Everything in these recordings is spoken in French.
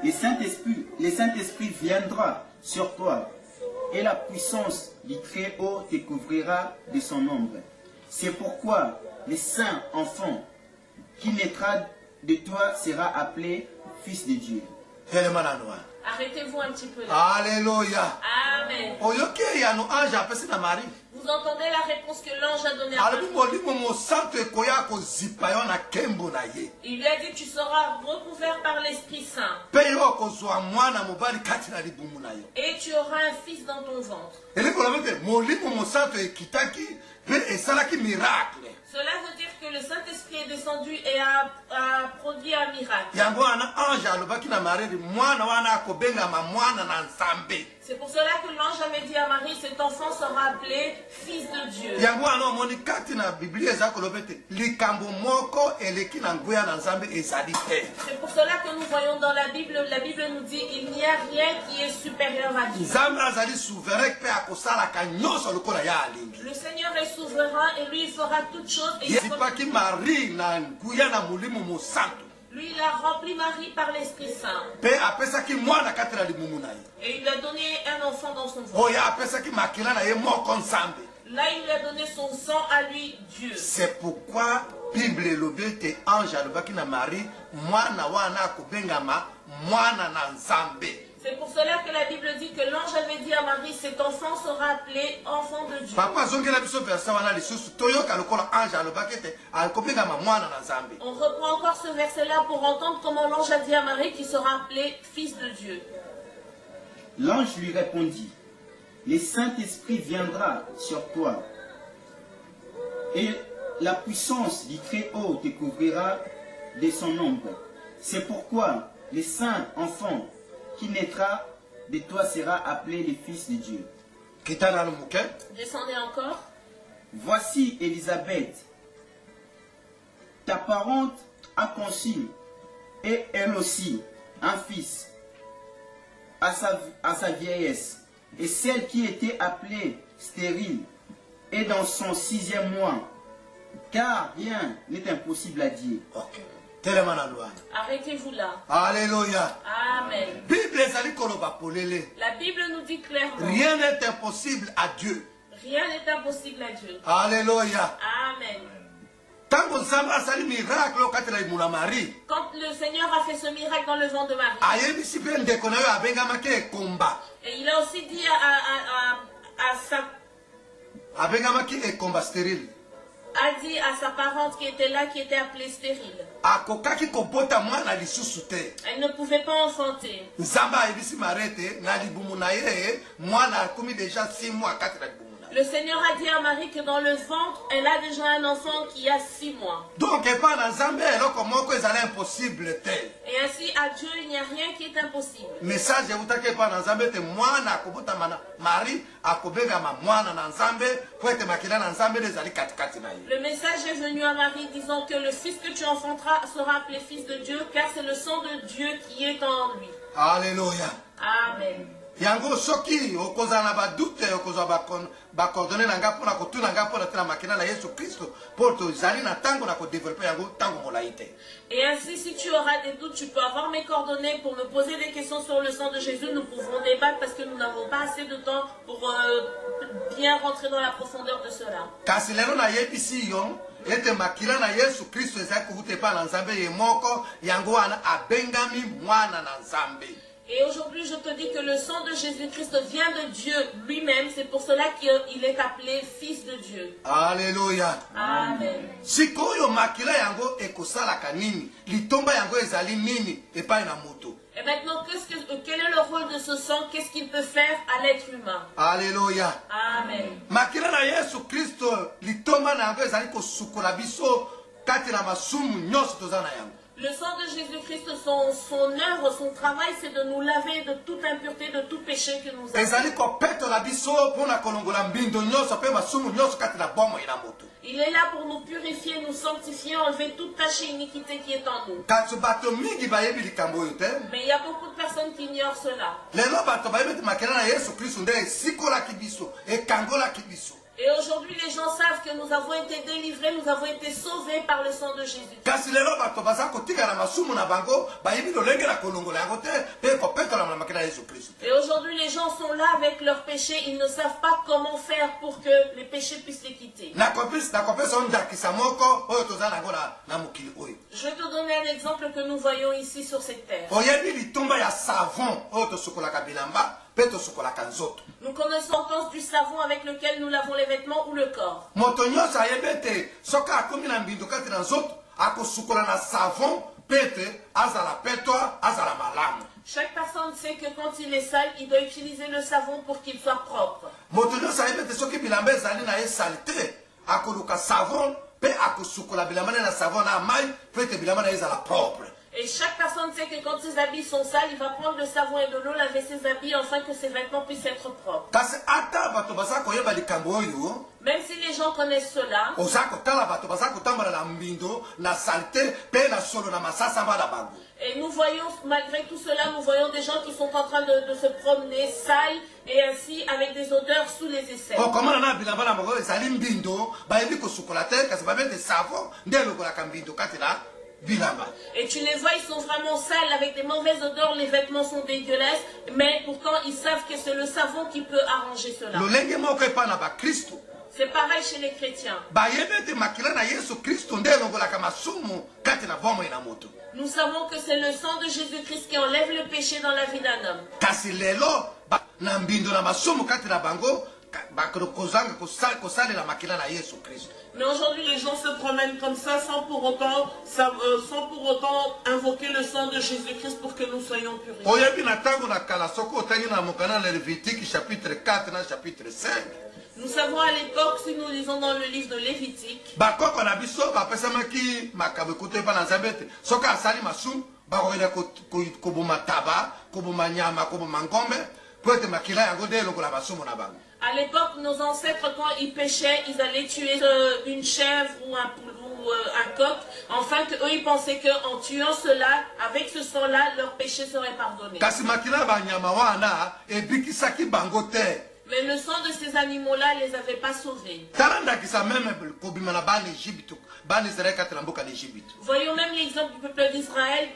le Saint-Esprit viendra sur toi et la puissance du Très-Haut te couvrira de son ombre. C'est pourquoi le saint enfant qui naîtra de toi sera appelé fils de Dieu. Arrêtez-vous un petit peu là. Alléluia. Amen. Marie. Vous entendez la réponse que l'ange a donnée à Marie. Il lui a dit, tu seras recouvert par l'Esprit Saint. Et tu auras un fils dans ton ventre. Cela veut dire que le Saint-Esprit est descendu et a produit un miracle. C'est pour cela que l'ange avait dit à Marie, cet enfant sera appelé fils de Dieu. C'est pour cela que nous voyons dans la Bible nous dit, il n'y a rien qui est supérieur à Dieu. Le Seigneur est souverain et lui il fera toutes choses. Et lui, il a rempli Marie par l'Esprit Saint. Et il lui a donné un enfant dans son ventre. Là, il lui a donné son sang à lui, Dieu. C'est pourquoi Bible lobete ange alobaki na Marie mwana wana akobengama mwana na Nzambe. C'est pour cela que la Bible dit que l'ange avait dit à Marie, cet enfant sera appelé enfant de Dieu. On reprend encore ce verset-là pour entendre comment l'ange a dit à Marie qu'il sera appelé fils de Dieu. L'ange lui répondit, le Saint-Esprit viendra sur toi et la puissance du Très-Haut te couvrira de son ombre. C'est pourquoi le saint enfant qui naîtra de toi sera appelé le Fils de Dieu. Descendez encore. Voici Élisabeth, ta parente a conçu, et elle aussi, un fils, à sa vieillesse. Et celle qui était appelée stérile est dans son 6e mois, car rien n'est impossible à Dieu. Okay. Arrêtez-vous là. Alléluia. Amen. La Bible nous dit clairement. Rien n'est impossible à Dieu. Rien n'est impossible à Dieu. Alléluia. Amen. Quand le Seigneur a fait ce miracle dans le ventre de Marie, et il a aussi dit à sa parente qui était là, qui était appelée stérile. Elle ne pouvait pas enfanter. Le Seigneur a dit à Marie que dans le ventre, elle a déjà un enfant qui a 6 mois. Donc, et ainsi, à Dieu, il n'y a rien qui est impossible. Le message est venu à Marie disant que le fils que tu enfanteras sera appelé fils de Dieu, car c'est le sang de Dieu qui est en lui. Alléluia. Amen. Yango soki okoza na badute okoza ba coordonner nanga pona kotuna nanga pona tena makina na Yesu Kristo pour to zali na tango na ko développer yango tango molaite. Et ainsi, si tu auras des doutes, tu peux avoir mes coordonnées pour me poser des questions sur le sang de Jésus. Nous pouvons débattre parce que nous n'avons pas assez de temps pour bien rentrer dans la profondeur de cela. Kasi lelo na yebisi yo ete makila na Yesu Kristo ezaki kuvute pa na Nzambe ye moko yango wana abengami mwana na Nzambe. Et aujourd'hui, je te dis que le sang de Jésus-Christ vient de Dieu lui-même. C'est pour cela qu'il est appelé Fils de Dieu. Alléluia. Amen. Sikoyo makila yango ekosalaka nini? Litomba yango ezali nini epai na moto? Et maintenant, quel est le rôle de ce sang? Qu'est-ce qu'il peut faire à l'être humain? Alléluia. Amen. Makila na Yesu Kristo litomba na yango ezali kosukola biso kati na masumu nyonso tozana yango. Le sang de Jésus-Christ, son œuvre, son travail, c'est de nous laver de toute impureté, de tout péché que nous avons. Il est là pour nous purifier, nous sanctifier, enlever toute tâche et iniquité qui est en nous. Mais il y a beaucoup de personnes qui ignorent cela. Et aujourd'hui, les gens savent que nous avons été délivrés, nous avons été sauvés par le sang de Jésus. Et aujourd'hui, les gens sont là avec leurs péchés, ils ne savent pas comment faire pour que les péchés puissent les quitter. Je vais te donner un exemple que nous voyons ici sur cette terre. Nous connaissons du savon avec lequel nous lavons les vêtements ou le corps. Chaque personne sait que quand il est sale, il doit utiliser le savon pour qu'il soit propre. Et chaque personne sait que quand ses habits sont sales, il va prendre le savon et de l'eau, laver ses habits afin que ses vêtements puissent être propres. Même si les gens connaissent cela, et nous voyons, malgré tout cela, nous voyons des gens qui sont en train de se promener sales et ainsi avec des odeurs sous les aisselles. Et tu les vois, ils sont vraiment sales avec des mauvaises odeurs, les vêtements sont dégueulasses, mais pourtant ils savent que c'est le savon qui peut arranger cela. C'est pareil chez les chrétiens. Nous savons que c'est le sang de Jésus-Christ qui enlève le péché dans la vie d'un homme. Mais aujourd'hui, les gens se promènent comme ça sans pour autant invoquer le sang de Jésus-Christ pour que nous soyons purifiés. Nous savons à l'époque, si nous lisons dans le livre de Lévitique, à l'époque, nos ancêtres, quand ils péchaient, ils allaient tuer une chèvre ou un coq, afin qu'eux, ils pensaient qu'en tuant cela, avec ce sang-là, leur péché serait pardonné. Mais le sang de ces animaux-là ne les avait pas sauvés. Voyons même l'exemple du peuple d'Israël,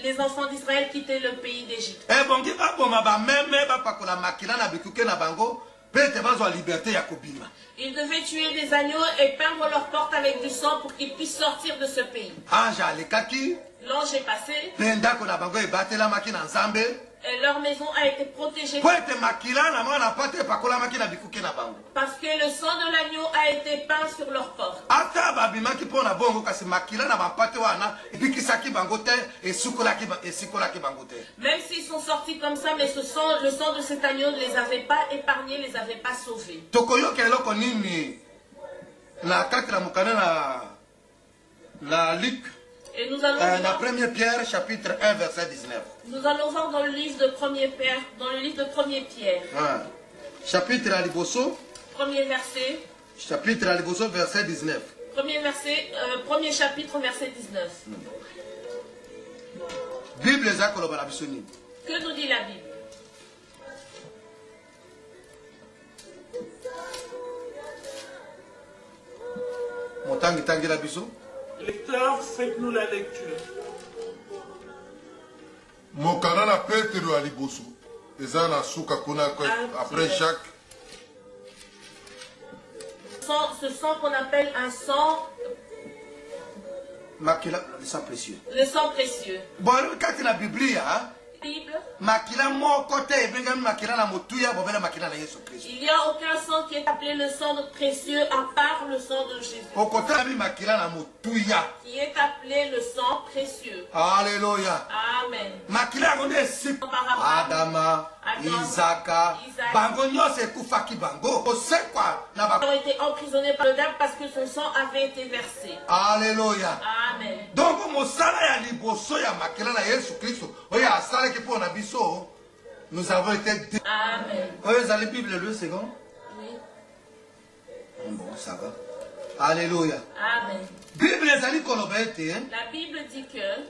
les enfants d'Israël quittaient le pays d'Égypte. Ils devaient tuer des agneaux et peindre leurs portes avec du sang pour qu'ils puissent sortir de ce pays. L'ange est passé. Et leur maison a été protégée. Parce que le sang de l'agneau a été peint sur leur porte. Même s'ils sont sortis comme ça, mais le sang de cet agneau ne les avait pas épargnés, ne les avait pas sauvés. Et nous allons la première Pierre, chapitre 1, verset 19. Nous allons voir dans le livre de 1er Pierre. Dans le livre de 1er Pierre. Chapitre à Liboso. Premier verset. Chapitre à Liboso, verset 19. Premier chapitre, verset 19. Bible que nous dit la Bible? Lecteur, faites-nous la lecture. Mokanana Petero à Liboso. Ezana Souka Kuna après Jacques. Ce sang qu'on appelle un sang. Le sang précieux. Le sang précieux. Bon, quand la Bible, Bible. Il n'y a aucun sang qui est appelé le sang précieux à part le sang de Jésus. Qui est appelé le sang précieux. Alléluia. Amen. Adama, Isaac, ont été emprisonnés par le diable parce que son sang avait été versé. Alléluia. Amen. Donc, nous avons été. Amen. Vous avez la Bible 2 secondes? Oui. Bon, ça va. Alléluia. Amen. Bible La Bible dit que